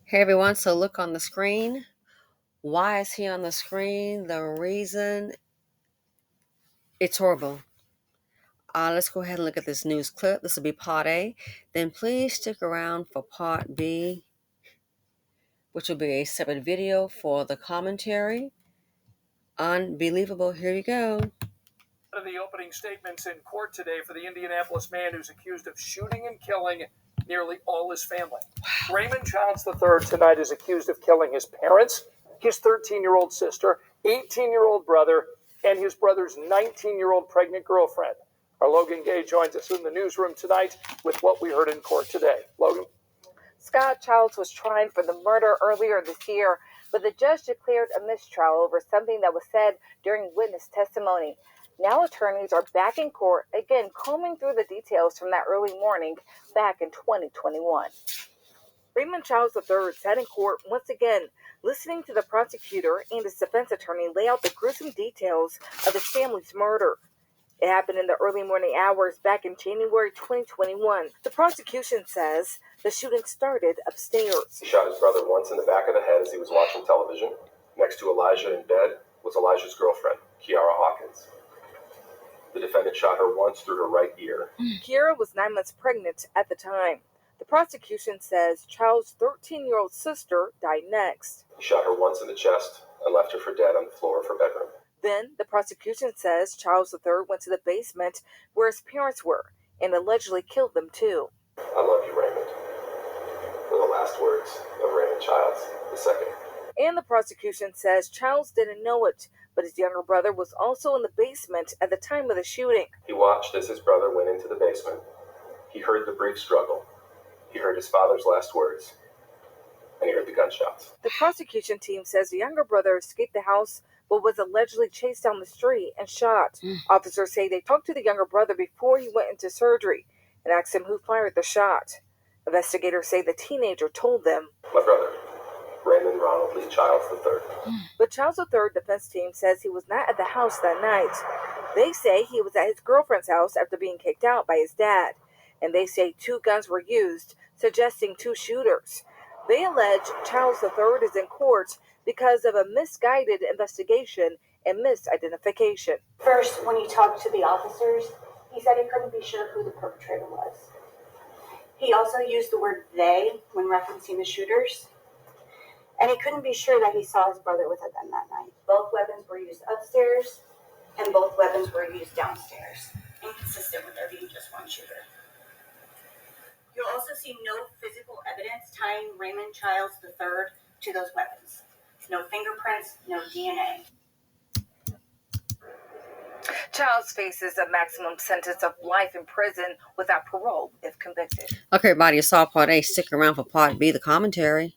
Hey everyone, so look on the screen. Why is he on the screen? The reason, it's horrible. Let's go ahead and look at this news clip. This will be part A. Then please stick around for part B, which will be a separate video for the commentary. Unbelievable. Here you go. One of the opening statements in court today for the Indianapolis man who's accused of shooting and killing nearly all his family. Raymond Childs III tonight is accused of killing his parents, his 13-year-old sister, 18-year-old brother, and his brother's 19-year-old pregnant girlfriend. Our Logan Gay joins us in the newsroom tonight with what we heard in court today. Logan. Scott Childs was tried for the murder earlier this year, but the judge declared a mistrial over something that was said during witness testimony. Now attorneys are back in court, again combing through the details from that early morning back in 2021. Raymond Childs III sat in court once again, listening to the prosecutor and his defense attorney lay out the gruesome details of his family's murder. It happened in the early morning hours back in January 2021. The prosecution says the shooting started upstairs. He shot his brother once in the back of the head as he was watching television. Next to Elijah in bed was Elijah's girlfriend, Kiara Hawkins. The defendant shot her once through her right ear. Kiara was 9 months pregnant at the time. The prosecution says Child's 13-year-old sister died next. He shot her once in the chest and left her for dead on the floor of her bedroom. Then, the prosecution says Childs III went to the basement where his parents were and allegedly killed them too. I love you, Raymond. Were the last words of Raymond Childs II. And the prosecution says Childs didn't know it, but his younger brother was also in the basement at the time of the shooting. He watched as his brother went into the basement. He heard the brief struggle. He heard his father's last words. And he heard the gunshots. The prosecution team says the younger brother escaped the house but was allegedly chased down the street and shot. Officers say they talked to the younger brother before he went into surgery and asked him who fired the shot. Investigators say the teenager told them, My brother, Raymond Ronald Lee Childs III. But Childs III defense team says he was not at the house that night. They say he was at his girlfriend's house after being kicked out by his dad. And they say 2 guns were used, suggesting 2 shooters. They allege Childs III is in court because of a misguided investigation and misidentification. First, when he talked to the officers, he said he couldn't be sure who the perpetrator was. He also used the word they when referencing the shooters. And he couldn't be sure that he saw his brother with a gun that night. Both weapons were used upstairs, and both weapons were used downstairs, inconsistent with there being just one shooter. You'll also see no physical evidence tying Raymond Childs III to those weapons. No fingerprints, no DNA. Childs faces a maximum sentence of life in prison without parole if convicted. Okay, everybody, you saw part A. Stick around for part B, the commentary.